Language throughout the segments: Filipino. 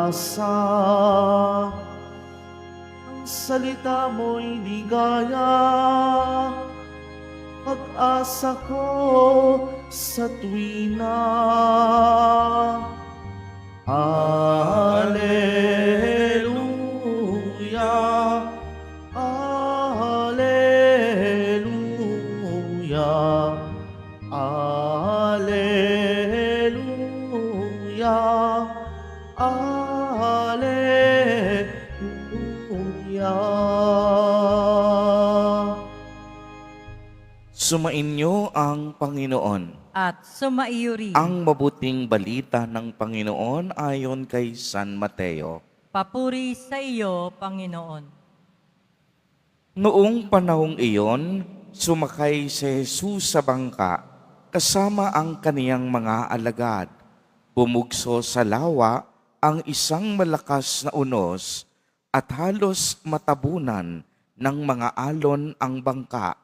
pag-asa. Ang salita mo'y ligaya, pag-asa ko sa tuwina. Alleluia, Alleluia, Alleluia, Alleluia. Sumainyo ang Panginoon. At sumaiyo rin. Ang mabuting balita ng Panginoon ayon kay San Mateo. Papuri sa iyo, Panginoon. Noong panahong iyon, sumakay si Jesus sa bangka kasama ang kaniyang mga alagad. Bumugso sa lawa ang isang malakas na unos at halos matabunan ng mga alon ang bangka.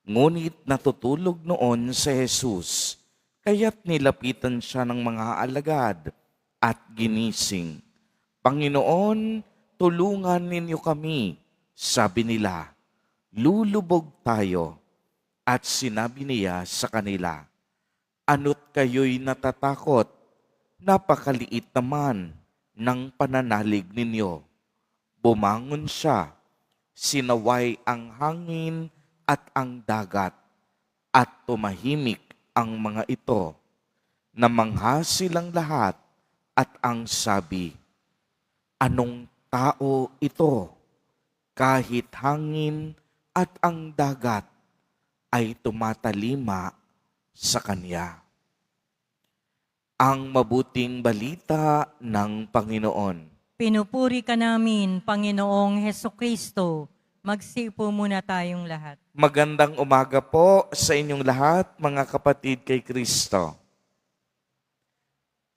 Ngunit natutulog noon si Jesus, kaya't nilapitan siya ng mga alagad at ginising. Panginoon, tulungan ninyo kami, sabi nila. Lulubog tayo. At sinabi niya sa kanila, ano't kayo'y natatakot? Napakaliit naman ng pananalig ninyo. Bumangon siya, sinaway ang hangin at ang dagat, at tumahimik ang mga ito. Namangha silang lahat at ang sabi, anong tao ito? Kahit hangin at ang dagat ay tumatalima sa kanya. Ang mabuting balita ng Panginoon. Pinupuri ka namin, Panginoong Hesukristo. Magsipo muna tayong lahat. Magandang umaga po sa inyong lahat, mga kapatid kay Kristo.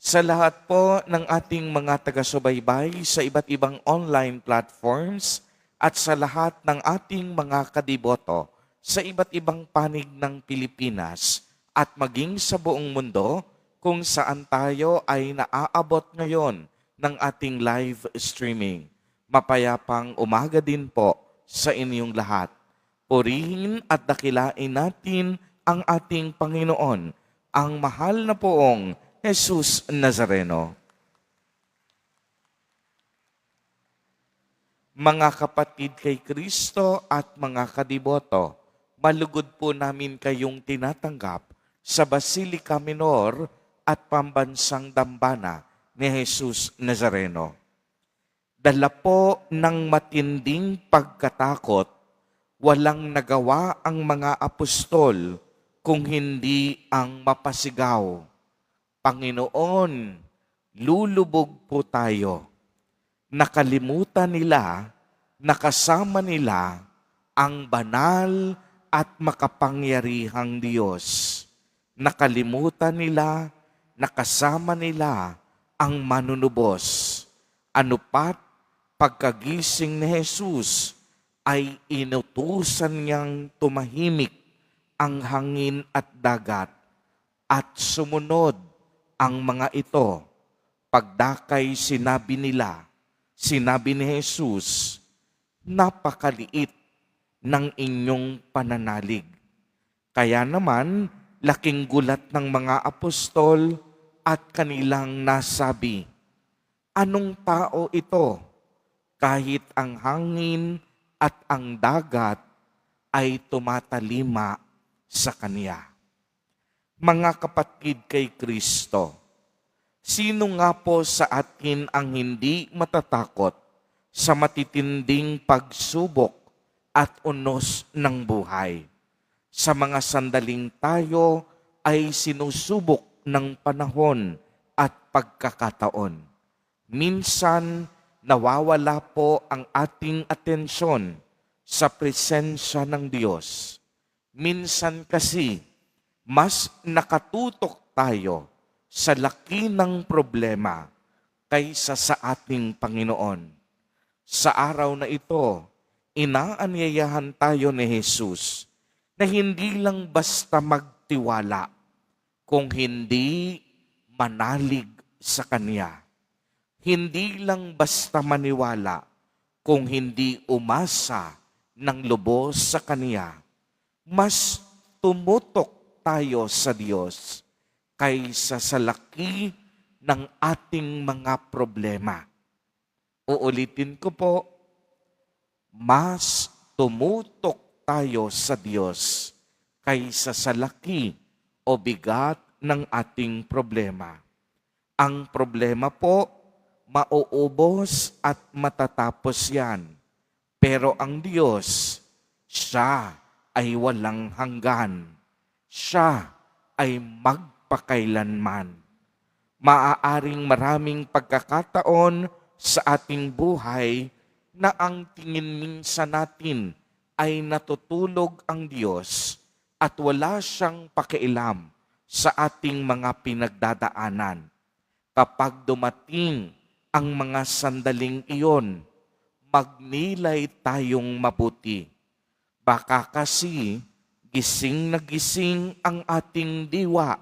Sa lahat po ng ating mga taga-subaybay sa iba't ibang online platforms at sa lahat ng ating mga kadiboto sa iba't ibang panig ng Pilipinas at maging sa buong mundo kung saan tayo ay naaabot ngayon ng ating live streaming. Mapayapang umaga din po sa inyong lahat. Purihin at dakilain natin ang ating Panginoon, ang mahal na poong Jesus Nazareno. Mga kapatid kay Kristo at mga kadiboto, malugod po namin kayong tinatanggap sa Basilica Minor at Pambansang Dambana ni Jesus Nazareno. Dala po ng matinding pagkatakot, walang nagawa ang mga apostol kung hindi ang mapasigaw, Panginoon, lulubog po tayo. Nakalimutan nila, nakasama nila ang banal at makapangyarihang Diyos. Nakalimutan nila, nakasama nila ang manunubos. Ano pat pagkagising ni Jesus ay inutusan niyang tumahimik ang hangin at dagat at sumunod ang mga ito. Pagdakay sinabi ni Jesus, napakaliit ng inyong pananalig. Kaya naman, laking gulat ng mga apostol at kanilang nasabi, anong tao ito? Kahit ang hangin at ang dagat ay tumatalima sa kanya. Mga kapatid kay Kristo, sino nga po sa atin ang hindi matatakot sa matitinding pagsubok at unos ng buhay? Sa mga sandaling tayo ay sinusubok ng panahon at pagkakataon. Minsan, nawawala po ang ating atensyon sa presensya ng Diyos. Minsan kasi, mas nakatutok tayo sa laki ng problema kaysa sa ating Panginoon. Sa araw na ito, inaanyayahan tayo ni Jesus na hindi lang basta magtiwala, kung hindi manalig sa Kanya. hindi lang basta maniwala, kung hindi umasa ng lubos sa Kaniya. Mas tumutok tayo sa Diyos kaysa sa laki ng ating mga problema. Uulitin ko po, mas tumutok tayo sa Diyos kaysa sa laki o bigat ng ating problema. Ang problema po, mauubos at matatapos yan. Pero ang Diyos, siya ay walang hanggan. Siya ay magpakailanman. Maaaring maraming pagkakataon sa ating buhay na ang tingin minsan natin ay natutulog ang Diyos at wala siyang pakialam sa ating mga pinagdadaanan. Kapag dumating ang mga sandaling iyon, magnilay tayong mabuti. Baka kasi gising na gising ang ating diwa,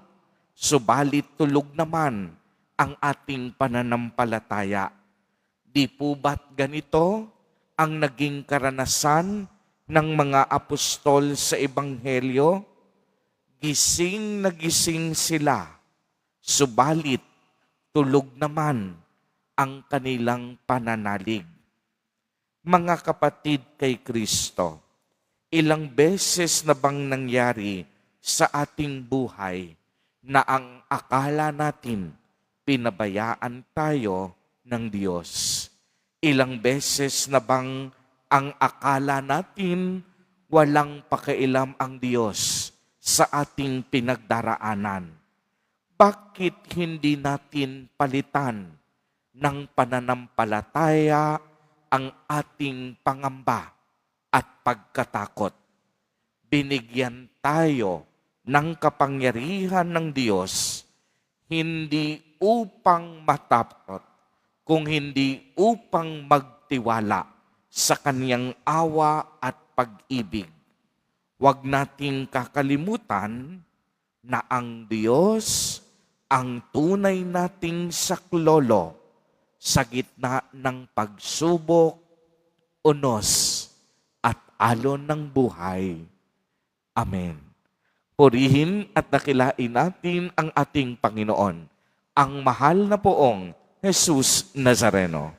subalit tulog naman ang ating pananampalataya. Di po ba't ganito ang naging karanasan ng mga apostol sa Ebanghelyo? Gising na gising sila, subalit tulog naman ang kanilang pananalig. Mga kapatid kay Kristo, ilang beses na bang nangyari sa ating buhay na ang akala natin pinabayaan tayo ng Diyos? Ilang beses na bang ang akala natin walang pakialam ang Diyos sa ating pinagdaraanan? Bakit hindi natin palitan ng pananampalataya ang ating pangamba at pagkatakot? Binigyan tayo ng kapangyarihan ng Diyos hindi upang matakot, kung hindi upang magtiwala sa Kaniyang awa at pag-ibig. Huwag nating kakalimutan na ang Diyos ang tunay nating saklolo sa gitna ng pagsubok, unos, at alon ng buhay. Amen. Purihin at dakilain natin ang ating Panginoon, ang mahal na poong Jesus Nazareno.